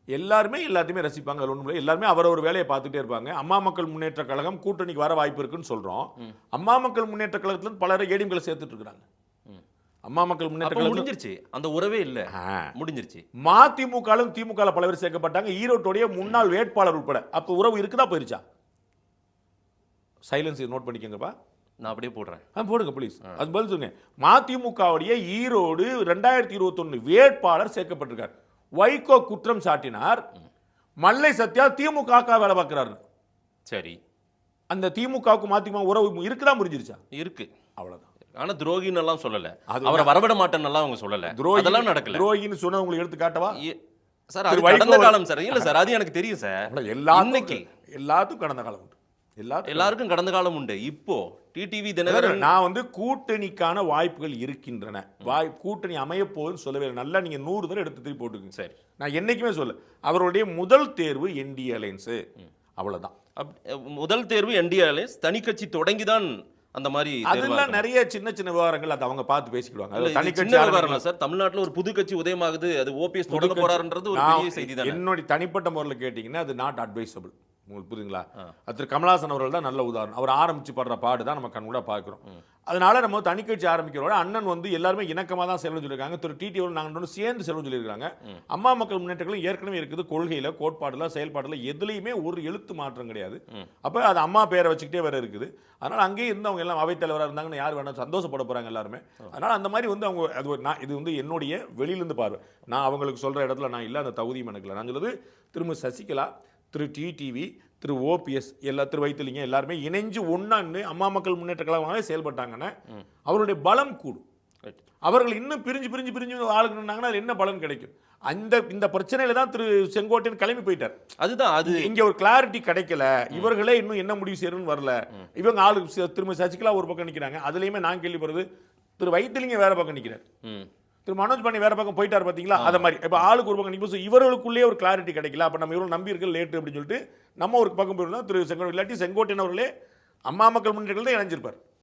எல்லாருமே எல்லாத்தையுமே ரசிப்பாங்க. அது ஒண்ணும் இல்ல. எல்லாருமே அவரவர் வேலையை பார்த்துட்டே இருப்பாங்க. அம்மா மக்கள் முன்னேற்ற கழகம் கூட்டணிக்கு வர வாய்ப்பு இருக்குன்னு சொல்றோம். அம்மா மக்கள் முன்னேற்ற கழகத்துல இருந்து பலரை ஏடிஎம்களை சேர்த்துட்டு இருக்காங்க. அம்மா மக்கள் முன்னேற்ற அப்ப கழகம் முடிஞ்சிருச்சு. அந்த உறவே இல்ல. முடிஞ்சிருச்சு. மதிமுகலும் திமுக பல பேர் சேர்க்கப்பட்டாங்க. ஈரோட்டுடைய முன்னாள் வேட்பாளர் உட்பட. அப்ப உறவு இருக்குதா போயிருச்சா? Silence note பண்ணிக்கங்கப்பா. நான் அப்படியே போடுறேன். போடுங்க ப்ளீஸ். அது பதில் சொல்லுங்க. மதிமுகவுடைய ஈரோடு 2021 வேட்பாளர் சேர்க்கப்பட்டிருக்கார். வைகோ குற்றம் சாட்டினார். மல்லை சத்யா திமுக வேலை பார்க்கிறாரு. சரி. அந்த திமுகவுக்கு மதிமுக உறவு இருக்குதா முடிஞ்சிருச்சா? இருக்கு. அவ்வளவுதான். ஆனா துரோகின்னு எல்லாம் சொல்லல. அவரை வரவிட மாட்டேன்னு எல்லாம் அவங்க சொல்லல. அதெல்லாம் நடக்கல. துரோகின்னு சொன்ன உங்களுக்கு எடுத்து காட்டவா? சார் அது கடந்த காலம் சார். இல்ல சார் அது எனக்கு தெரியும் சார். எல்லாத்துக்கும் கடந்த காலம் உண்டு. எல்லாருக்கும் கடந்த காலம் உண்டு. இப்போ டிடிவி தினகரன் நான் கூட்டணிக்கான வாய்ப்புகள் இருக்கின்றன. கூட்டணி அமைய போகுதுன்னு சொல்லவே இல்லை. நல்லா நீங்க 100 தடவை எடுத்து திருப்பி போட்டுக்குங்க. சரி, நான் என்னைக்குமே சொல்ல அவருடைய முதல் தேர்வு என்டிஏ அலையன்ஸ். அவ்வளவுதான். முதல் தேர்வு என்டிஏ அலையன்ஸ். தனி கட்சி தொடங்கிதான் அந்த மாதிரி அதெல்லாம் நிறைய சின்ன சின்ன விவகாரங்கள் அதை அவங்க பார்த்து பேசிக்கிடுவாங்க. தனி கட்சி விவகாரம் சார். தமிழ்நாட்டில் ஒரு புது கட்சி உதயமாகுது. அது ஓபிஎஸ் தொடங்க போறாருன்றது ஒரு பெரிய செய்தி தான். என்னுடைய தனிப்பட்ட முறையில் கேட்டீங்கன்னா அது நாட் அட்வைசபிள். உங்களுக்கு புரியுதுங்களா? திரு கமலஹாசன் அவர்கள் தான் நல்ல உதாரணம். அவர் ஆரம்பிச்சு படுற பாடு தான் நம்ம கண் கூட பார்க்கிறோம். அதனால நம்ம தனி கட்சி ஆரம்பிக்கிறோட அண்ணன் எல்லாருமே இணக்கமாக தான் செல்வம் சொல்லியிருக்காங்க. திரு டிடி நாங்கள் சேர்ந்து செல்வம் சொல்லியிருக்காங்க. அம்மா மக்கள் முன்னேற்றங்களும் ஏற்கனவே இருக்குது. கொள்கையில, கோட்பாடுல, செயல்பாடுல எதுலையுமே ஒரு எழுத்து மாற்றம் கிடையாது. அப்ப அது அம்மா பேரை வச்சுக்கிட்டே வேற இருக்குது. அதனால அங்கேயே இருந்து அவங்க எல்லாம் அவைத்தலைவராக இருந்தாங்கன்னு யார் வேணா சந்தோஷப்பட போறாங்க எல்லாருமே. அதனால அந்த மாதிரி அவங்க அது இது என்னுடைய வெளியிலிருந்து பார்வை. நான் அவங்களுக்கு சொல்ற இடத்துல நான் இல்லை. அந்த தகுதியும் எனக்கு இல்லை. நான் சொல்றது திரும்ப சசிகலா, திரு டிடிவி, திரு ஓபிஎஸ், திரு வைத்திலிங்கம் எல்லாருமே இணைஞ்சு ஒன்னான்னு அம்மா மக்கள் முன்னேற்ற கழகமாக செயல்பட்டாங்கன்னா அவருடைய பலம் கூடும். அவர்கள் இன்னும் பிரிஞ்சு பிரிஞ்சு பிரிஞ்சு ஆளுக்கு நின்னாங்கன்னா என்ன பலன் கிடைக்கும்? இந்த பிரச்சனையில தான் திரு செங்கோட்டையன் கிளம்பி போயிட்டார். அதுதான் அது இங்க ஒரு கிளாரிட்டி கிடைக்கல. இவர்களே இன்னும் என்ன முடிவு செய்யணும்னு வரல. இவங்க ஆளு திரும்ப சசிகலா ஒரு பக்கம் நிக்கிறாங்க. அதுலயுமே நான் கேள்விப்படுறது திரு வைத்திலிங்கம் வேற பக்கம் நிக்கிறார். திரு மனோஜ் பண்ணி வேற பக்கம் போயிட்டார் பாத்தீங்களா? அத மாதிரி இப்ப ஆளுக்கு ஒரு பக்கம் நிக்கும். இவர்களுக்குள்ளே ஒரு கிளாரிட்டி கிடைக்கல. அப்ப நம்ம இவர்கள் நம்பி இருக்க லேட் அப்படின்னு சொல்லிட்டு நம்ம ஒரு பக்கம் போயிருந்தோம். திரு செங்கோட்டையன் இல்லாட்டி செங்கோட்டையன் அவர்களே அம்மா மக்கள் முன்னேற்றங்கள் தான் இணைஞ்சிருப்பார்.